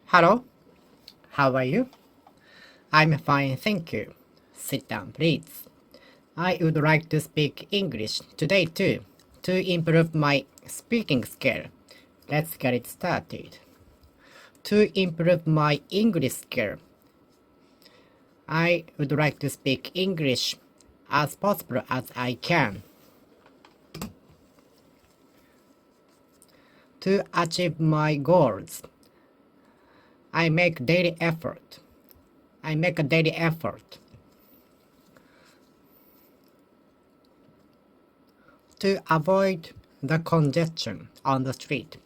Hello, how are you? I'm fine, thank you. Sit down, please. I would like to speak English today too, to improve my speaking skill. Let's get it started. To improve my English skill, I would like to speak English as possible as I can. To achieve my goals, I make daily effort. I make a daily effort. To avoid the congestion on the street,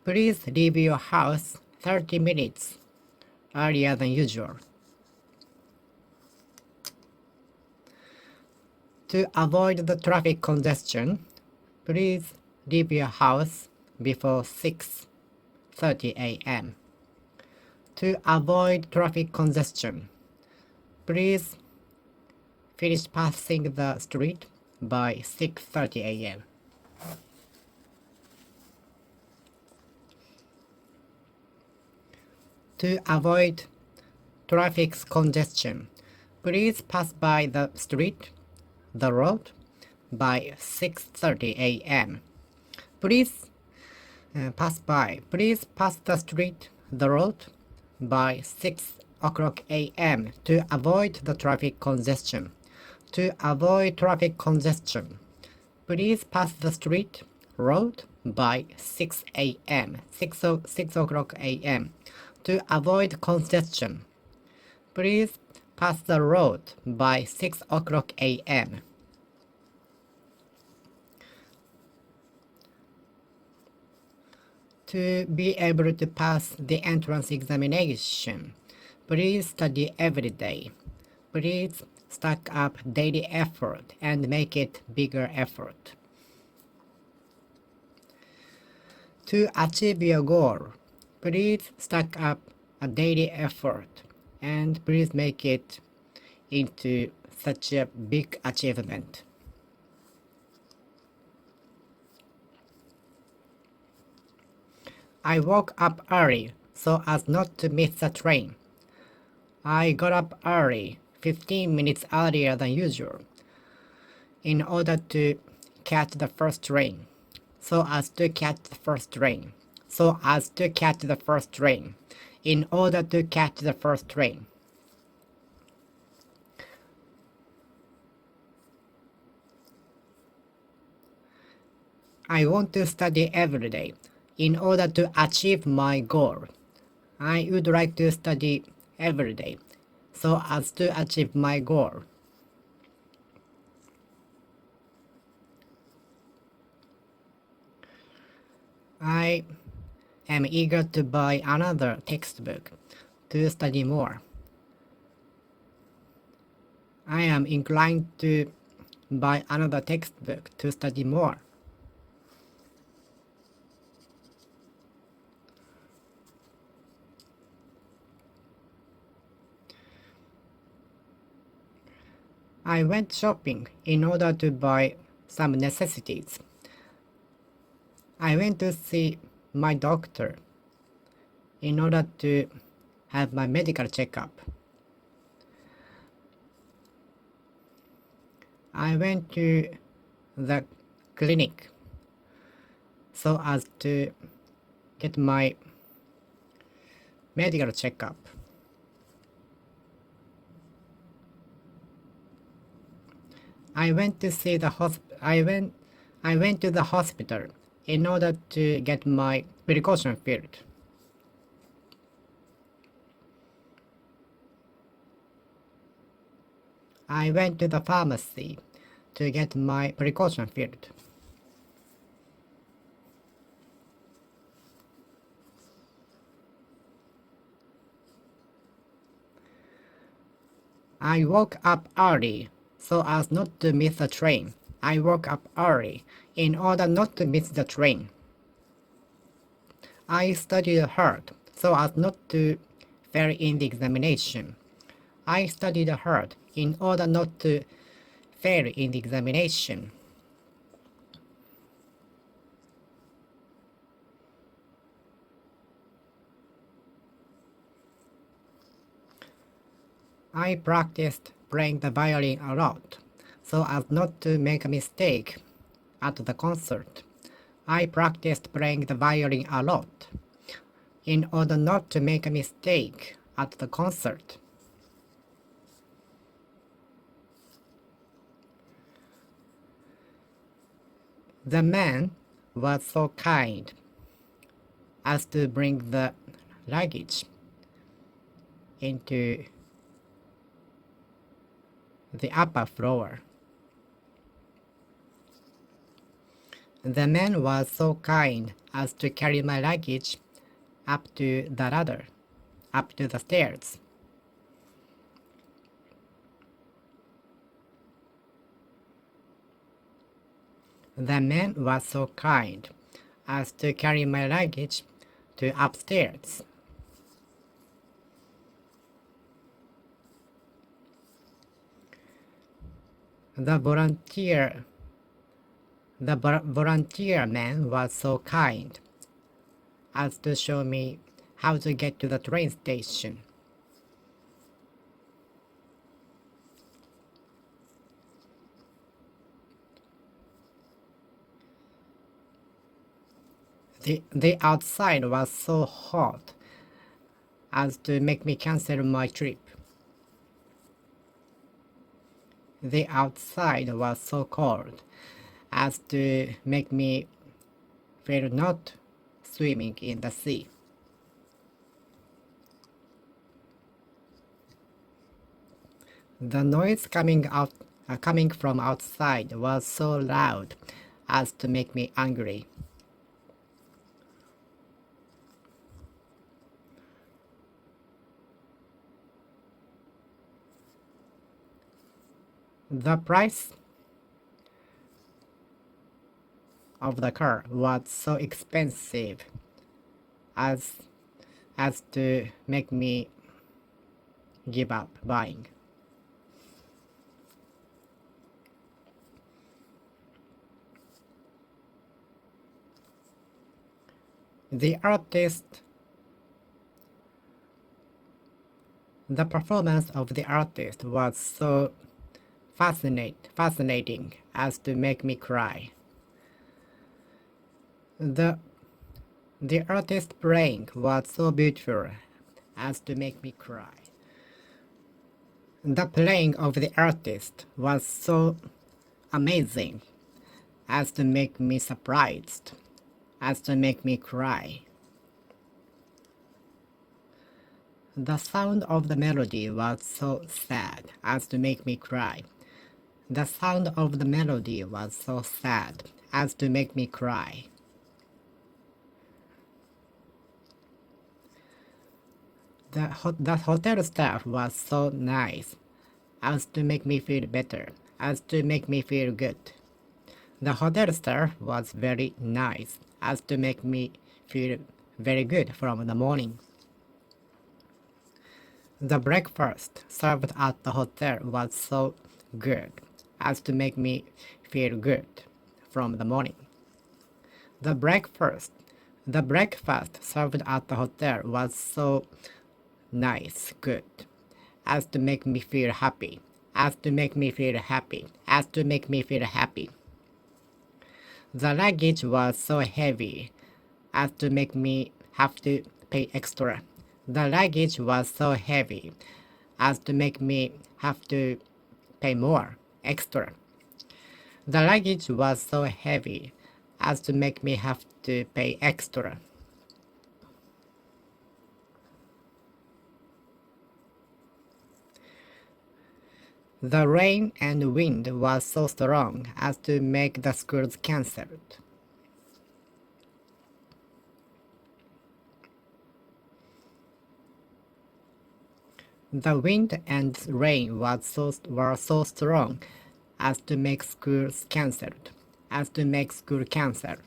please leave your house 30 minutes earlier than usual. To avoid the traffic congestion, please leave your house before 6:30 a.m. To avoid traffic congestion, please finish passing the street by 6:30 a.m. To avoid traffic congestion, please pass by the street, the road, by 6:30 a.m. Please pass the street, the road, by 6 o'clock a.m. to avoid the traffic congestion. To avoid traffic congestion, please pass the street, road, by 6 a.m. 6 o'clock a.m. To avoid congestion, please pass the road by 6 o'clock a.m. To be able to pass the entrance examination, please study every day. Please stack up daily effort and make it bigger effort. To achieve your goal, please stack up a daily effort and please make it into such a big achievement. I woke up early so as not to miss the train. I got up early, 15 minutes earlier than usual, in order to catch the first train. So as to catch the first train. So as to catch the first train. In order to catch the first train. I want to study every day in order to achieve my goal. I would like to study every day so as to achieve my goal. I am eager to buy another textbook to study more. I am inclined to buy another textbook to study more. I went shopping in order to buy some necessities. I went to see my doctor in order to have my medical checkup. I went to the clinic so as to get my medical checkup. I went to the hospital in order to get my precaution filled. I went to the pharmacy to get my precaution filled. I woke up early so as not to miss the train. I woke up early in order not to miss the train. I studied hard so as not to fail in the examination. I studied hard in order not to fail in the examination. I practiced playing the violin a lot, so as not to make a mistake at the concert. I practiced playing the violin a lot, in order not to make a mistake at the concert. The man was so kind as to bring the luggage into the upper floor. The man was so kind as to carry my luggage up to the ladder, up to the stairs. The man was so kind as to carry my luggage to upstairs. The volunteer man was so kind as to show me how to get to the train station. The outside was so hot as to make me cancel my trip. The outside was so cold as to make me feel not swimming in the sea. The noise coming from outside was so loud as to make me angry. The price of the car was so expensive as to make me give up buying. The performance of the artist was so fascinating as to make me cry. The artist playing was so beautiful as to make me cry. The playing of the artist was so amazing as to make me surprised, as to make me cry. The sound of the melody was so sad as to make me cry. The sound of the melody was so sad as to make me cry. The hotel staff was so nice as to make me feel better, as to make me feel good. The hotel staff was very nice as to make me feel very good from the morning. The breakfast served at the hotel was so good as to make me feel good from the morning. The breakfast served at the hotel was so nice, good, as to make me feel happy, as to make me feel happy, as to make me feel happy. The luggage was so heavy as to make me have to pay extra. The luggage was so heavy as to make me have to pay more, extra. The luggage was so heavy as to make me have to pay extra. The rain and wind was so strong as to make the schools cancelled. The wind and rain were so strong as to make schools cancelled, as to make school cancelled.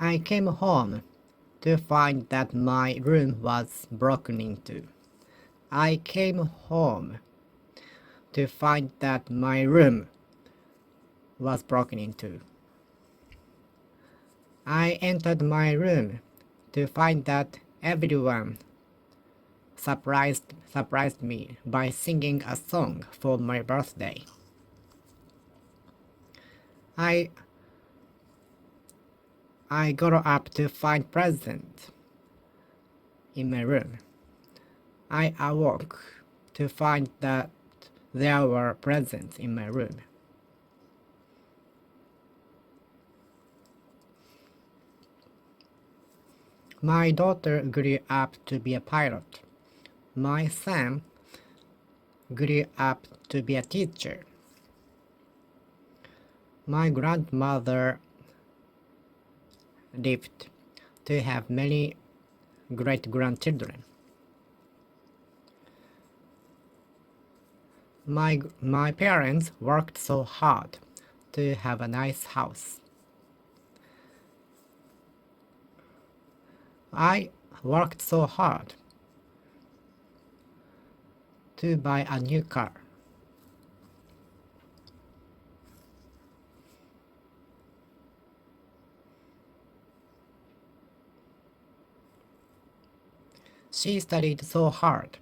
I came home to find that my room was broken into. I came home to find that my room was broken into. I entered my room to find that everyone surprised me by singing a song for my birthday. I got up to find presents in my room. I awoke to find that there were presents in my room. My daughter grew up to be a pilot. My son grew up to be a teacher. My grandmother lived to have many great-grandchildren. My parents worked so hard to have a nice house. I worked so hard to buy a new car. She studied so hard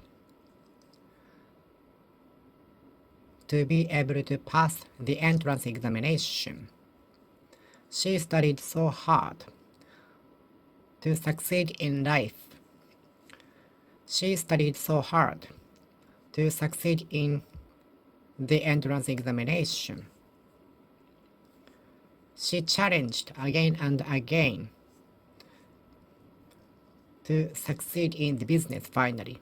to be able to pass the entrance examination. She studied so hard to succeed in life. She studied so hard to succeed in the entrance examination. She challenged again and again to succeed in the business finally.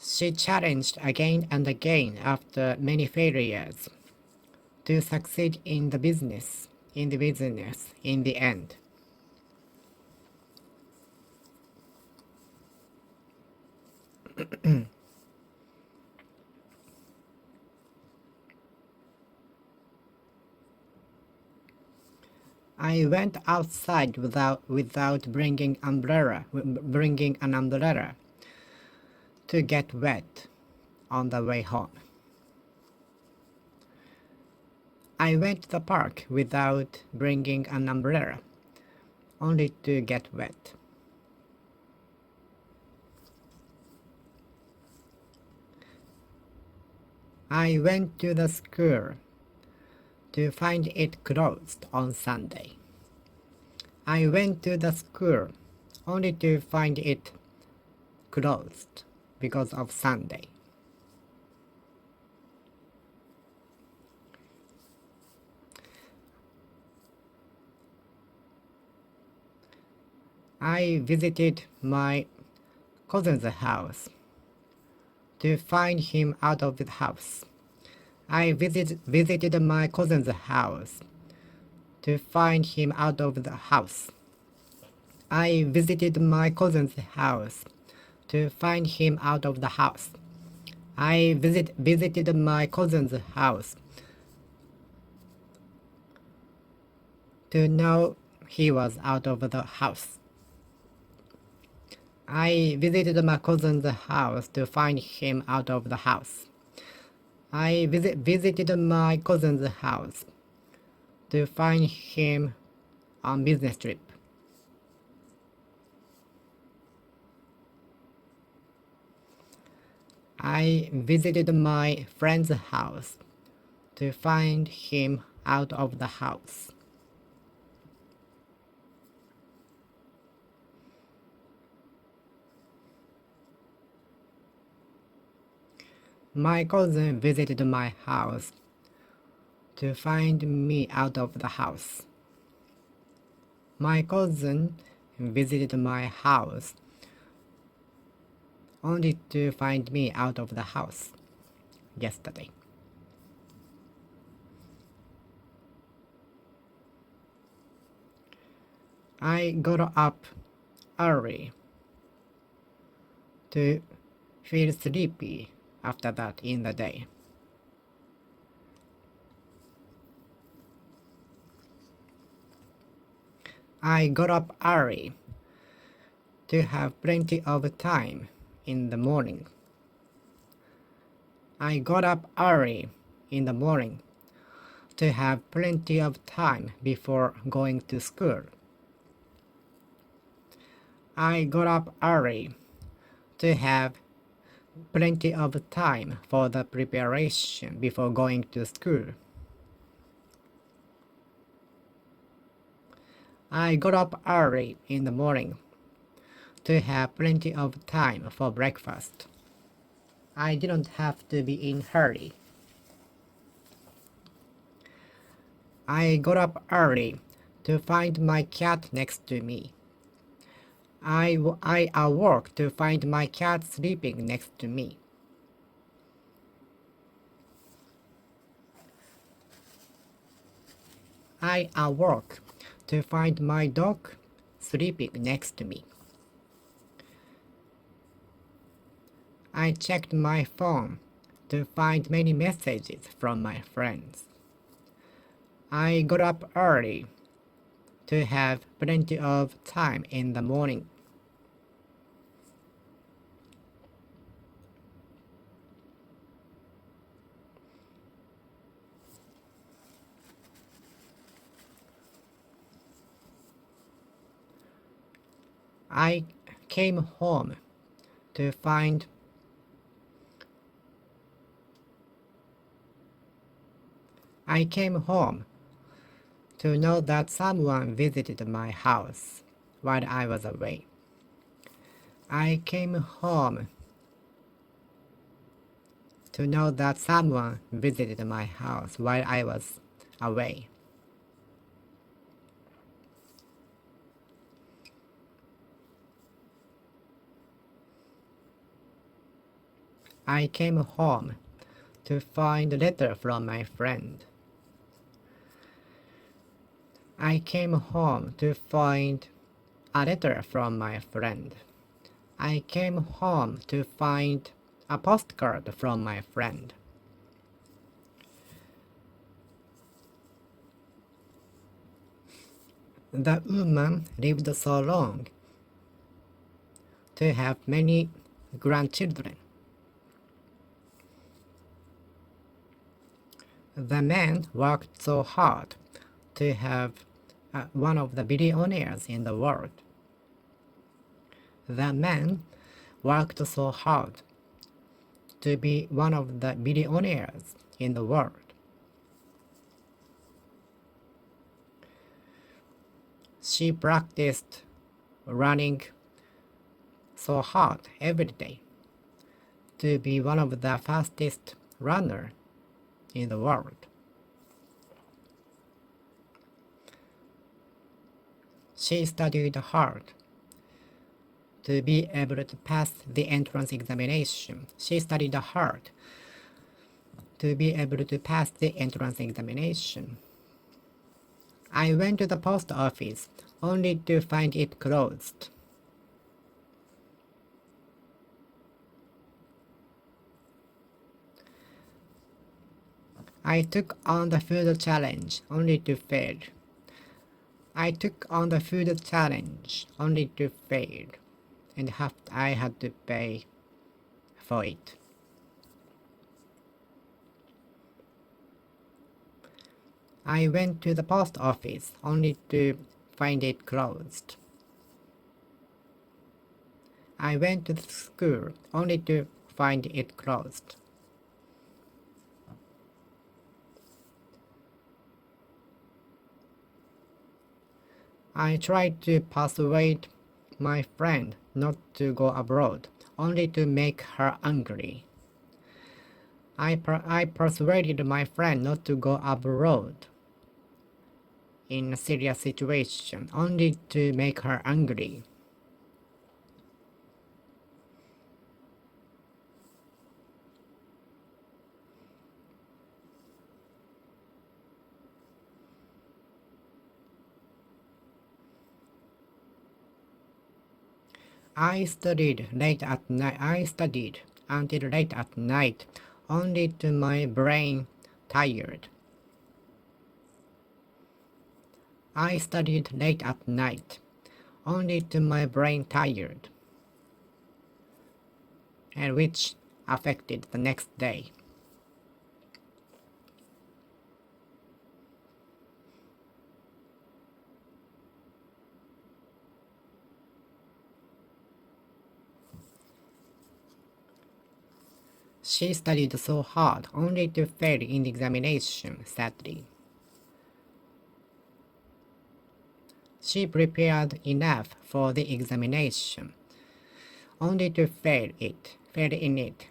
She challenged again and again after many failures to succeed in the business in the end. I went outside without bringing an umbrella to get wet on the way home. I went to the park without bringing an umbrella, only to get wet. I went to the school to find it closed on Sunday. I went to the school only to find it closed because of Sunday. I visited my cousin's house to find him out of the house. I visited my cousin's house to find him out of the house. I visited my cousin's house to find him out of the house. I visited my cousin's house to know he was out of the house. I visited my cousin's house to find him out of the house. I visited my cousin's house to find him on business trip. I visited my friend's house to find him out of the house. My cousin visited my house to find me out of the house. My cousin visited my house only to find me out of the house yesterday. I got up early to feel sleepy after that in the day. I got up early to have plenty of time in the morning. I got up early in the morning to have plenty of time before going to school. I got up early to have plenty of time for the preparation before going to school. I got up early in the morning to have plenty of time for breakfast. I didn't have to be in hurry. I got up early to find my cat next to me. I awoke to find my cat sleeping next to me. I awoke to find my dog sleeping next to me. I checked my phone to find many messages from my friends. I got up early to have plenty of time in the morning. I came home to find to know that someone visited my house while I was away. I came home to know that someone visited my house while I was away. I came home to find a letter from my friend. I came home to find a letter from my friend. I came home to find a postcard from my friend. The woman lived so long to have many grandchildren. The man worked so hard to have one of the billionaires in the world. The man worked so hard to be one of the billionaires in the world. She practiced running so hard every day to be one of the fastest runners in the world. She studied hard to be able to pass the entrance examination. She studied hard to be able to pass the entrance examination. I went to the post office only to find it closed. I took on the food challenge only to fail. I took on the food challenge only to fail, and I had to pay for it. I went to the post office only to find it closed. I went to the school only to find it closed. I tried to persuade my friend not to go abroad, only to make her angry. I persuaded my friend not to go abroad in a serious situation, only to make her angry. I studied until late at night, only to my brain tired. I studied late at night, only to my brain tired, and which affected the next day. She studied so hard only to fail in the examination, sadly. She prepared enough for the examination, only to fail in it.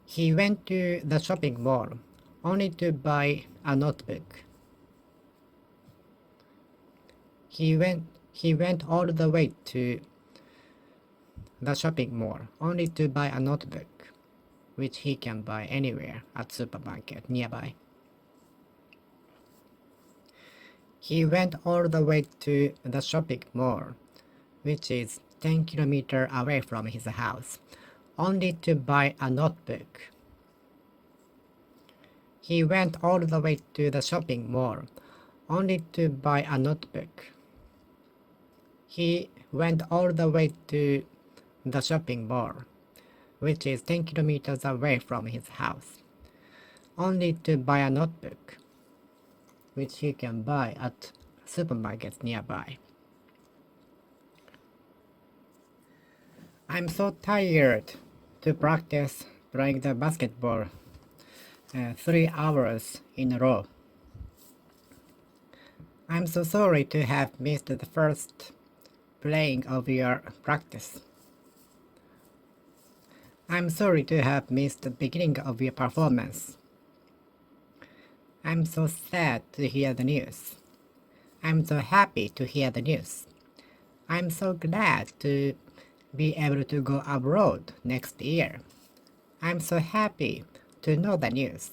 He went to the shopping mall, only to buy a notebook. He went all the way to the shopping mall, only to buy a notebook, which he can buy anywhere at supermarket nearby. He went all the way to the shopping mall, which is 10 kilometers away from his house, only to buy a notebook. He went all the way to the shopping mall, only to buy a notebook. He went all the way to the shopping mall, which is 10 kilometers away from his house, only to buy a notebook, which he can buy at supermarkets nearby. I'm so tired to practice playing the basketball 3 hours in a row. I'm so sorry to have missed the first playing of your practice. I'm sorry to have missed the beginning of your performance. I'm so sad to hear the news. I'm so happy to hear the news. I'm so glad to be able to go abroad next year. I'm so happy to know the news.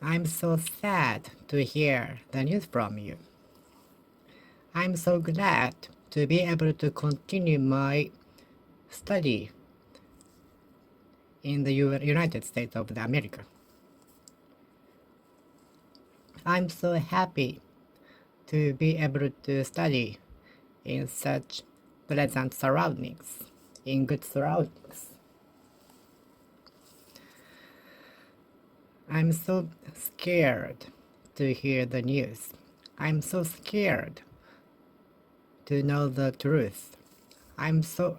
I'm so sad to hear the news from you. I'm so glad to be able to continue my study in the United States of America. I'm so happy to be able to study in such pleasant surroundings, in good surroundings. I'm so scared to hear the news. I'm so scared to know the truth. I'm so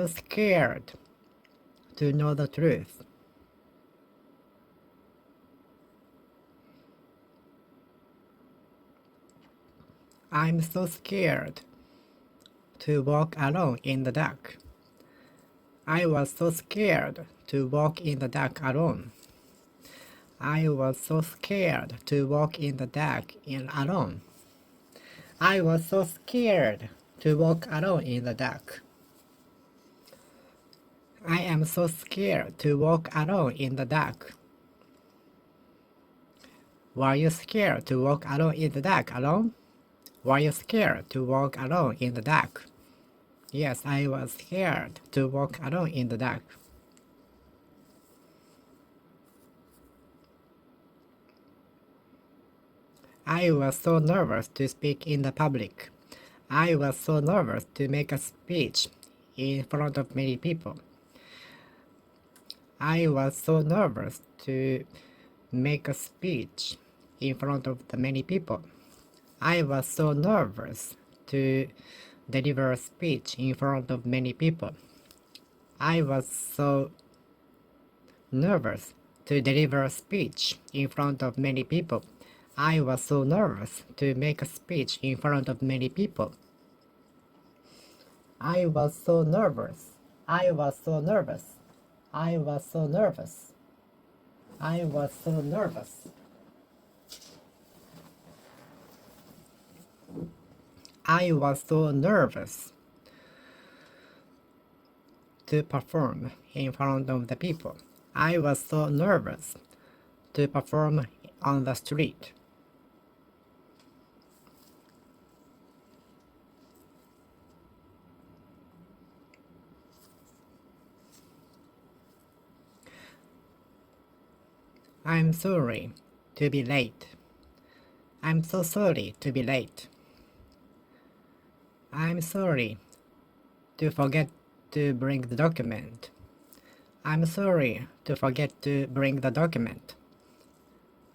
scared to know the truth. I'm so scared to walk alone in the dark. I was so scared to walk in the dark alone. I was so scared to walk in the dark alone. I was so scared to walk alone in the dark. I am so scared to walk alone in the dark. Were you scared to walk alone in the dark alone? Were you scared to walk alone in the dark? Yes, I was scared to walk alone in the dark. I was so nervous to speak in the public. I was so nervous to make a speech in front of many people. I was so nervous to make a speech in front of the many people. I was so nervous to deliver a speech in front of many people. I was so nervous to deliver a speech in front of many people. I was so nervous to make a speech in front of many people. I was so nervous. I was so nervous. I was so nervous. I was so nervous. I was so nervous to perform in front of the people. I was so nervous to perform on the street. I'm sorry to be late. I'm so sorry to be late. I'm sorry to forget to bring the document. I'm sorry to forget to bring the document.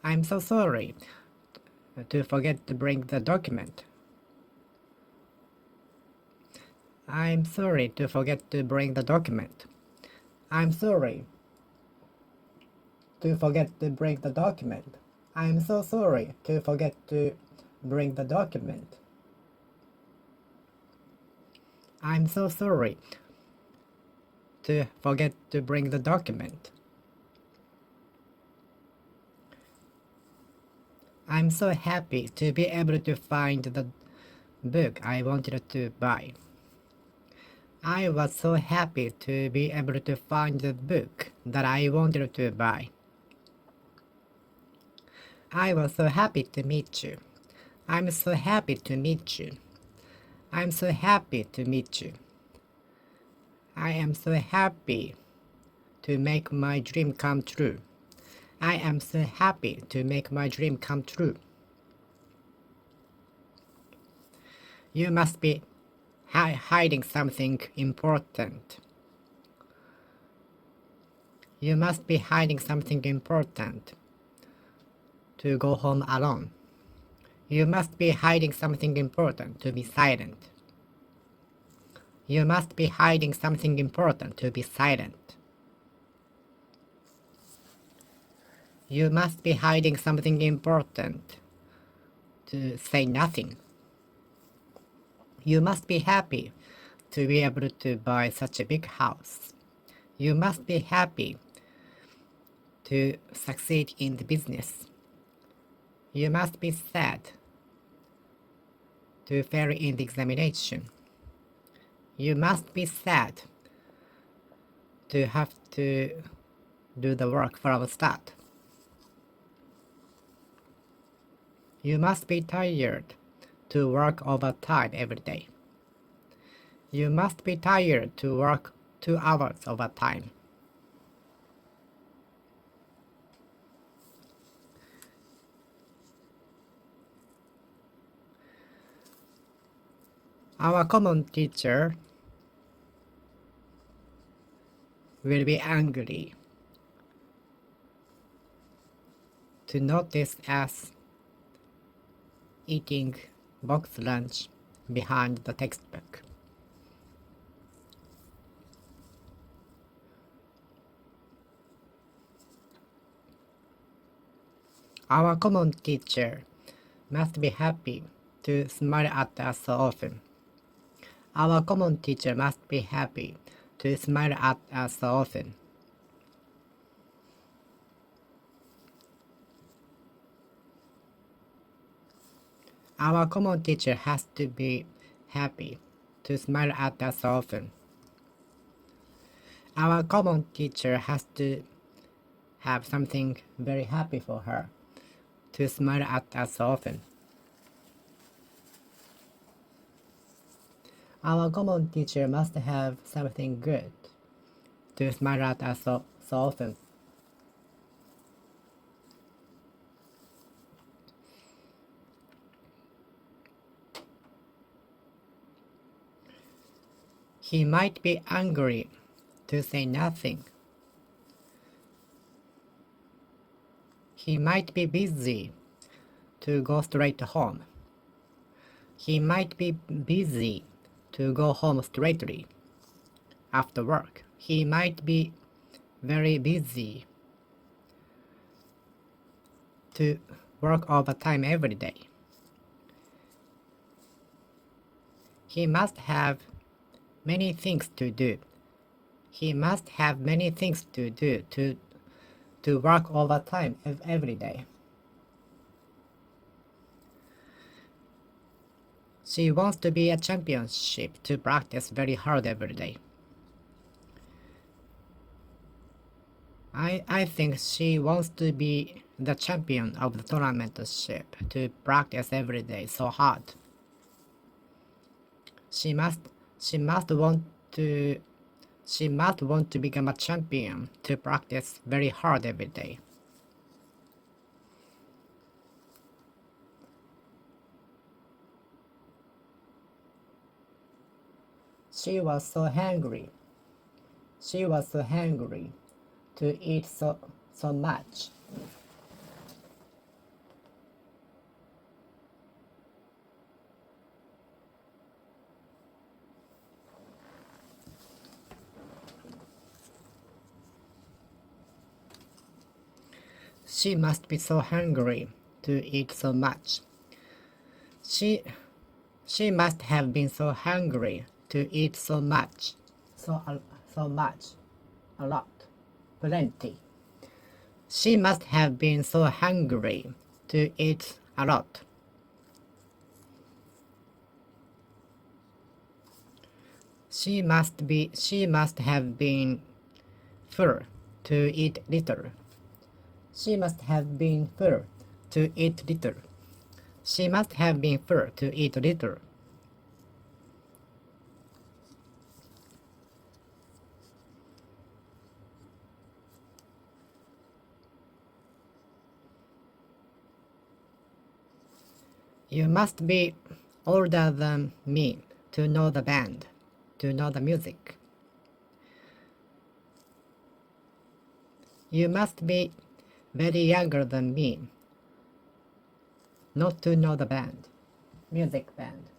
I'm so sorry to forget to bring the document. I'm sorry to forget to bring the document. I'm sorry to forget to bring the document. I'm so sorry to forget to bring the document. I'm so sorry to forget to bring the document. I'm so happy to be able to find the book I wanted to buy. I was so happy to be able to find the book that I wanted to buy. I was so happy to meet you. I'm so happy to meet you. I'm so happy to meet you. I am so happy to make my dream come true. I am so happy to make my dream come true. You must be hiding something important. You must be hiding something important to go home alone. You must be hiding something important to be silent. You must be hiding something important to be silent. You must be hiding something important to say nothing. You must be happy to be able to buy such a big house. You must be happy to succeed in the business. You must be sad to fail in the examination. You must be sad to have to do the work from the start. You must be tired to work overtime every day. You must be tired to work 2 hours overtime. Our common teacher will be angry to notice us eating box lunch behind the textbook. Our common teacher must be happy to smile at us so often. Our common teacher must be happy to smile at us so often. Our common teacher has to be happy to smile at us so often. Our common teacher has to have something very happy for her to smile at us so often. Our common teacher must have something good to smile at us so often. He might be angry to say nothing. He might be busy to go straight home. He might be busy to go home straightly after work. He might be very busy to work overtime every day. He must have many things to do. He must have many things to do to work overtime every day. She wants to be a championship to practice very hard every day. I think she wants to be the champion of the tournamentship to practice every day so hard. She must want to become a champion to practice very hard every day. She was so hungry. She was so hungry to eat so much. She must be so hungry to eat so much. She must have been so hungry to eat so much. So much. A lot. Plenty. She must have been so hungry to eat a lot. She must have been full to eat little. She must have been full to eat little. She must have been full to eat little. You must be older than me to know the band, to know the music. You must be very younger than me not to know the band, music band.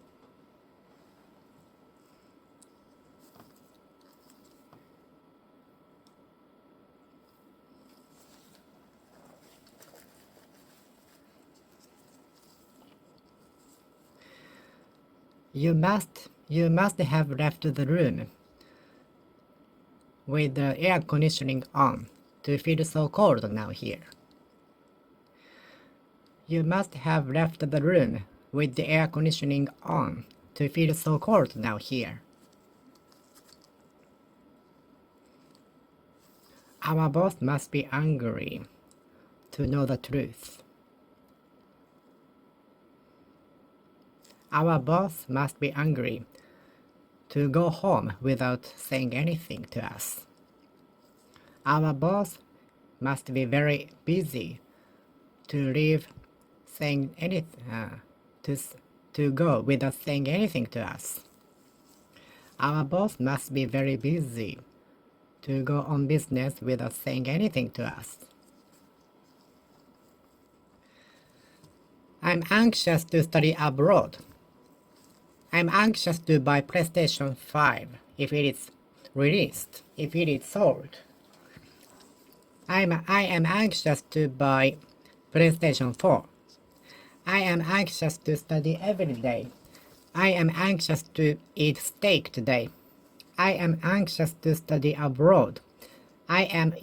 You must have left the room with the air conditioning on to feel so cold now here. You must have left the room with the air conditioning on to feel so cold now here. Our boss must be angry to know the truth. Our boss must be angry to go home without saying anything to us. Our boss must be very busy to leave saying anything, to go without saying anything to us. Our boss must be very busy to go on business without saying anything to us. I'm anxious to study abroad. I'm anxious to buy PlayStation 5 if it is released, if it is sold. I am anxious to buy PlayStation 4. I am anxious to study every day. I am anxious to eat steak today. I am anxious to study abroad. I am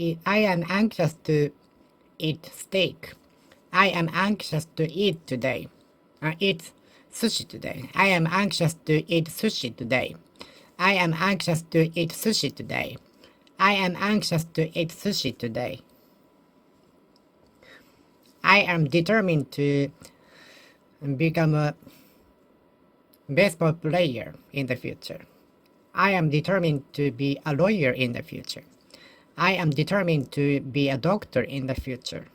anxious to eat steak. I am anxious to eat today. Eat sushi today. I am anxious to eat sushi today. I am anxious to eat sushi today. I am anxious to eat sushi today. I am determined to become a baseball player in the future. I am determined to be a lawyer in the future. I am determined to be a doctor in the future.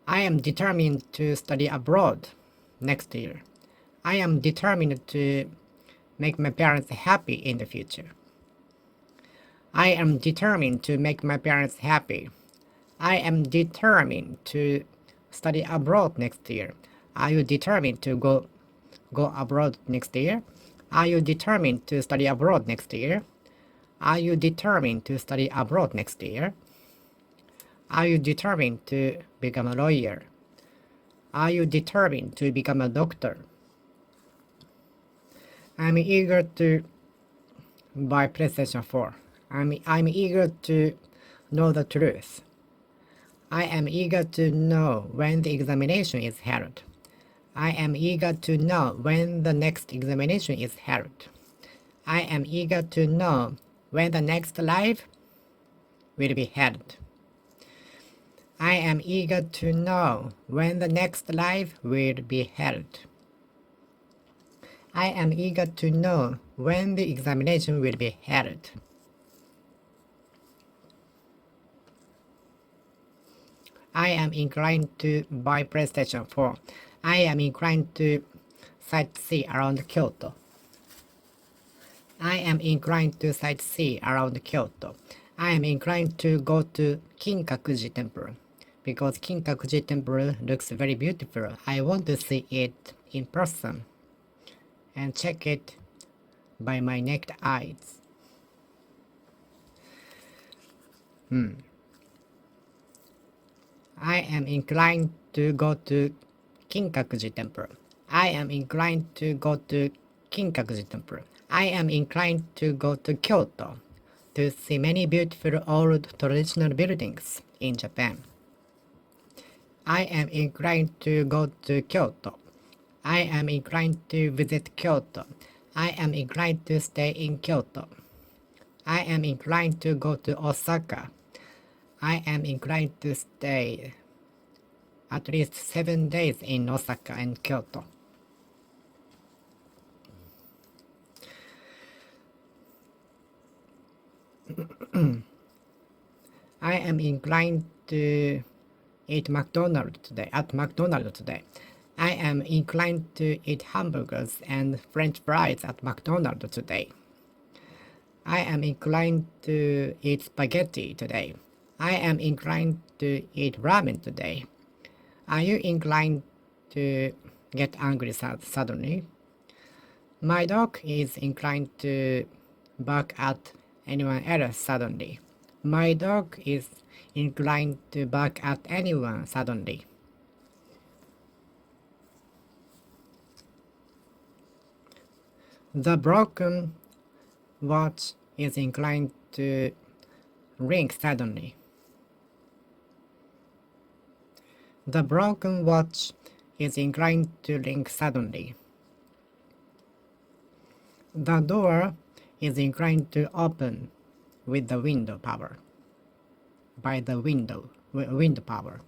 I am determined to study abroad next year. I am determined to make my parents happy in the future. I am determined to make my parents happy. I am determined to study abroad next year. Are you determined to go abroad next year? Are you determined to study abroad next year? Are you determined to study abroad next year? Are you determined to become a lawyer? Are you determined to become a doctor? I'm eager to buy PlayStation 4. I'm eager to know the truth. I am eager to know when the examination is held. I am eager to know when the next examination is held. I am eager to know when the next live will be held. I am eager to know when the next live will be held. I am eager to know when the examination will be held. I am inclined to buy PlayStation 4. I am inclined to sightsee around Kyoto. I am inclined to sightsee around Kyoto. I am inclined to go to Kinkakuji Temple because Kinkakuji Temple looks very beautiful. I want to see it in person and check it by my naked eyes. I am inclined to go to Kinkakuji Temple. I am inclined to go to Kinkakuji Temple. I am inclined to go to Kyoto to see many beautiful old traditional buildings in Japan. I am inclined to go to Kyoto. I am inclined to visit Kyoto. I am inclined to stay in Kyoto. I am inclined to go to Osaka. I am inclined to stay at least 7 days in Osaka and Kyoto. I am inclined to eat McDonald's today. I am inclined to eat hamburgers and French fries at McDonald's today. I am inclined to eat spaghetti today. I am inclined to eat ramen today. Are you inclined to get angry suddenly? My dog is inclined to bark at anyone else suddenly. My dog is inclined to bark at anyone suddenly. The broken watch is inclined to ring suddenly. The broken watch is inclined to ring suddenly. The door is inclined to open with the window power. By the window power.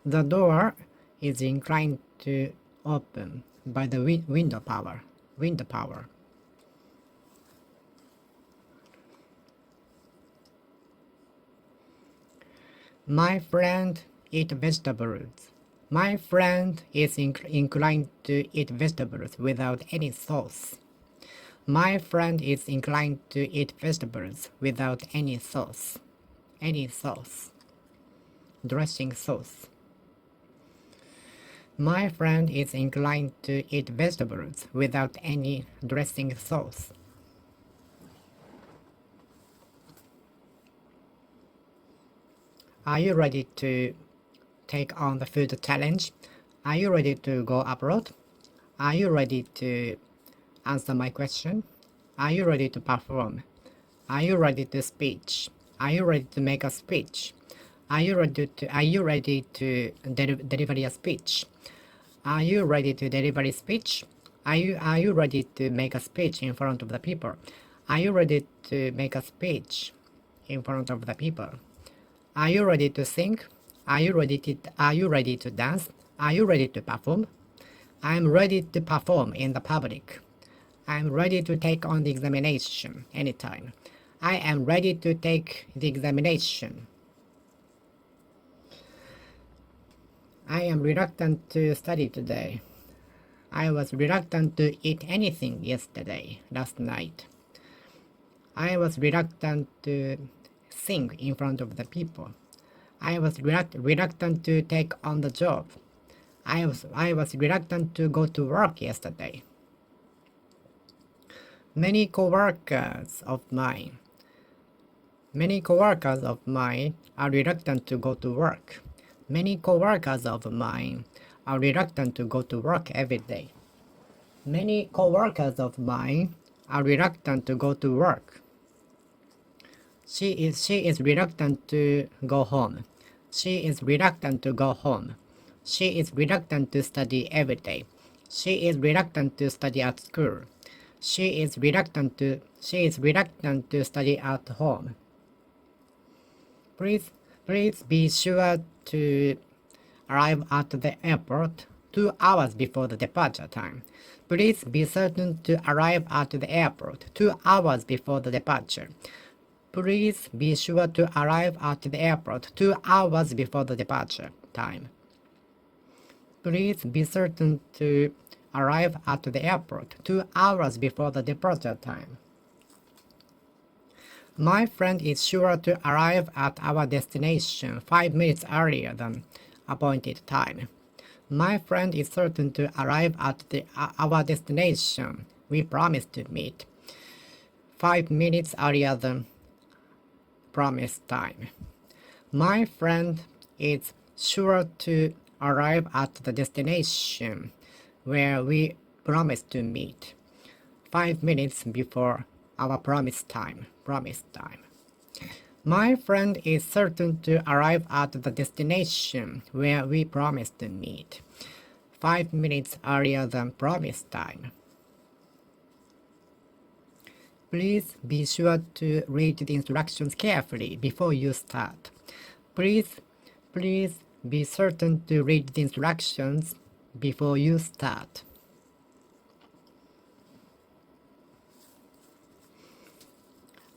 The door is inclined to open by the window power. Wind power. My friend eat vegetables. My friend is inclined to eat vegetables without any sauce. My friend is inclined to eat vegetables without any sauce. Any sauce. Dressing sauce. My friend is inclined to eat vegetables without any dressing sauce. Are you ready to take on the food challenge? Are you ready to go abroad? Are you ready to answer my question? Are you ready to perform? Are you ready to speech? Are you ready to make a speech? Are you ready to deliver a speech? Are you ready to deliver a speech? Are you ready to make a speech in front of the people? Are you ready to make a speech in front of the people? Are you ready to sing? Are you ready to dance? Are you ready to perform? I'm ready to perform in the public. I'm ready to take on the examination anytime. I am ready to take the examination. I am reluctant to study today. I was reluctant to eat anything last night. I was reluctant to sing in front of the people. I was reluctant to take on the job. I was reluctant to go to work yesterday. Many coworkers of mine are reluctant to go to work. Many coworkers of mine are reluctant to go to work every day. Many coworkers of mine are reluctant to go to work. She is reluctant to go home. She is reluctant to go home. She is reluctant to study every day. She is reluctant to study at school. She is reluctant to study at home. Please be sure to arrive at the airport 2 hours before the departure time. Please be certain to arrive at the airport 2 hours before the departure. Please be sure to arrive at the airport 2 hours before the departure time. Please be certain to arrive at the airport 2 hours before the departure time. My friend is sure to arrive at our destination 5 minutes earlier than appointed time. My friend is certain to arrive at our destination we promised to meet 5 minutes earlier than promised time. My friend is sure to arrive at the destination where we promised to meet 5 minutes before our promised time. My friend is certain to arrive at the destination where we promised to meet 5 minutes earlier than promised time. Please be sure to read the instructions carefully before you start. Please be certain to read the instructions before you start.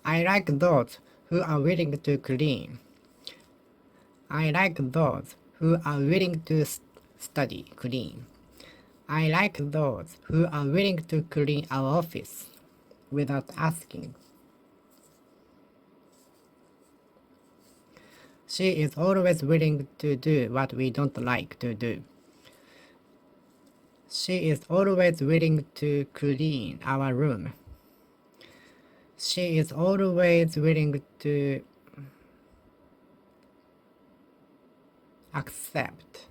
I like those who are willing to clean. I like those who are willing to study clean. I like those who are willing to clean our office without asking. She is always willing to do what we don't like to do. She is always willing to clean our room. She is always willing to accept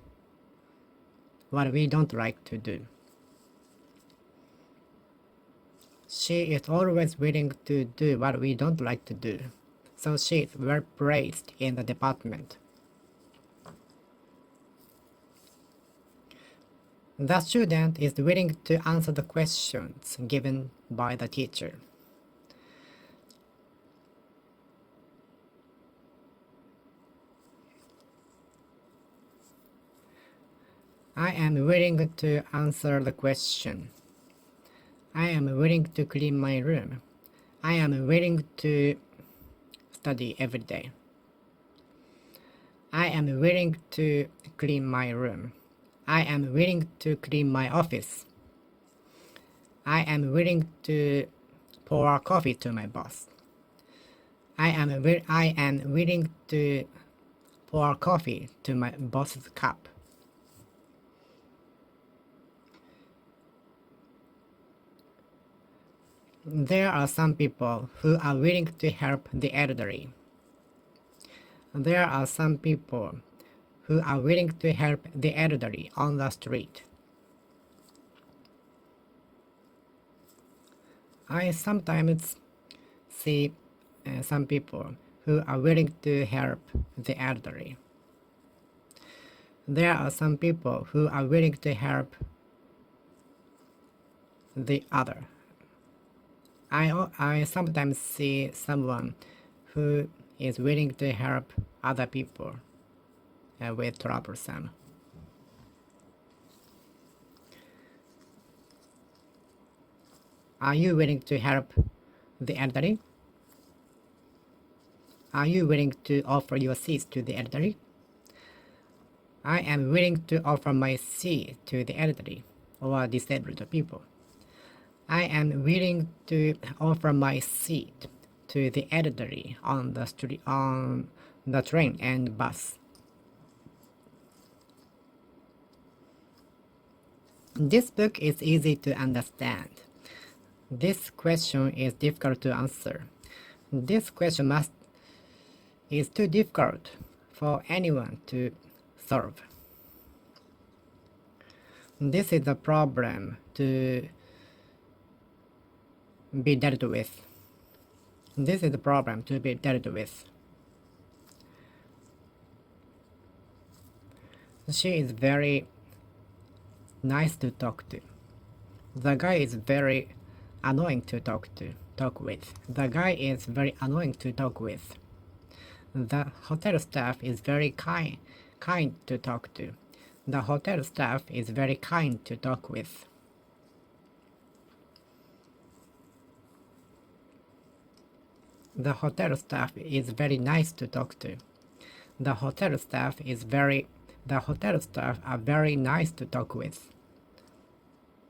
what we don't like to do. She is always willing to do what we don't like to do. So she is well praised in the department. The student is willing to answer the questions given by the teacher. I am willing to answer the question. I am willing to clean my room. I am willing to study every day. I am willing to clean my room. I am willing to clean my office. I am willing to pour coffee to my boss. I am willing to pour coffee to my boss's cup. There are some people who are willing to help the elderly. There are some people who are willing to help the elderly on the street. I sometimes see some people who are willing to help the elderly. There are some people who are willing to help the other. I sometimes see someone who is willing to help other people with troublesome. Are you willing to help the elderly? Are you willing to offer your seats to the elderly? I am willing to offer my seat to the elderly or disabled people. I am willing to offer my seat to the elderly on the street, on the train and bus. This book is easy to understand. This question is difficult to answer. This question is too difficult for anyone to solve. This is a problem to be dealt with. This is the problem to be dealt with. She is very nice to talk to. The guy is very annoying to talk with. The guy is very annoying to talk with. The hotel staff is very kind to talk to. The hotel staff is very kind to talk with. The hotel staff is very nice to talk to. The hotel staff are very nice to talk with.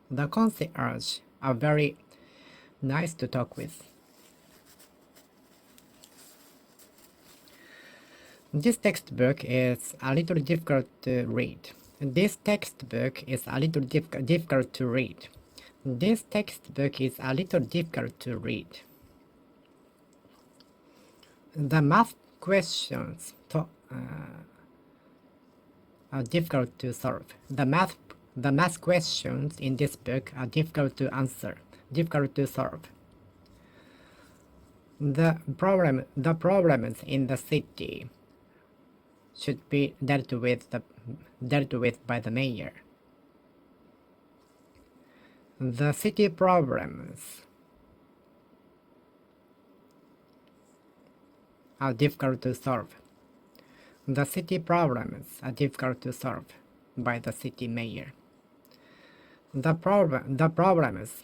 The concierge are very nice to talk with. This textbook is a little difficult to read. This textbook is a little difficult to read. This textbook is a little difficult to read. The math questions are difficult to solve. The math questions in this book are difficult to answer, difficult to solve. The problems in the city should be dealt with by the mayor. The city problems are difficult to solve. The city problems are difficult to solve by the city mayor. The problems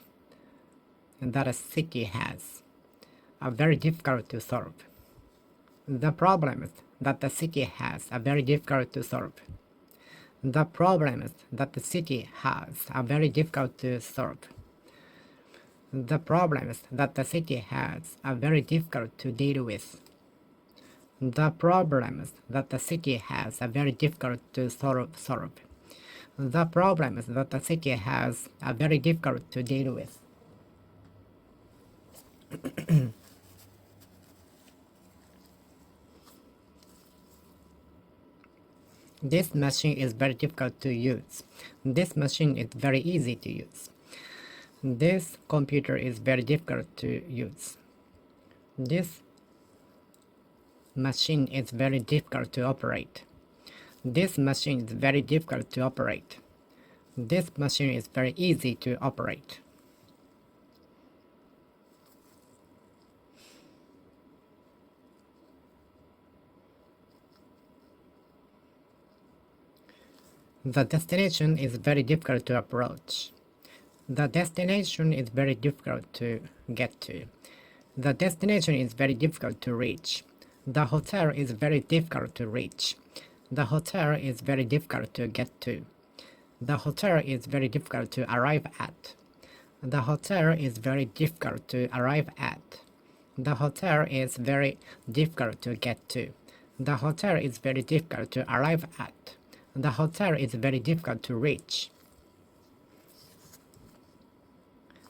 that a city has are very difficult to solve. The problems that the city has are very difficult to solve. The problems that the city has are very difficult to solve. The problems that the city has are very difficult to deal with. The problems that the city has are very difficult to solve. The problems that the city has are very difficult to deal with. This machine is very difficult to use. This machine is very easy to use. This computer is very difficult to use. This machine is very difficult to operate. This machine is very difficult to operate. This machine is very easy to operate. The destination is very difficult to approach. The destination is very difficult to get to. The destination is very difficult to reach. The hotel is very difficult to reach. The hotel is very difficult to get to. The hotel is very difficult to arrive at. The hotel is very difficult to arrive at. The hotel is very difficult to get to. The hotel is very difficult to arrive at. The hotel is very difficult to reach.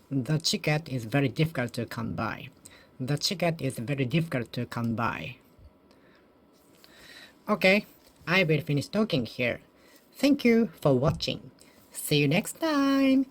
The ticket is very difficult to come by. The ticket is very difficult to come by. Okay, I will finish talking here. Thank you for watching. See you next time.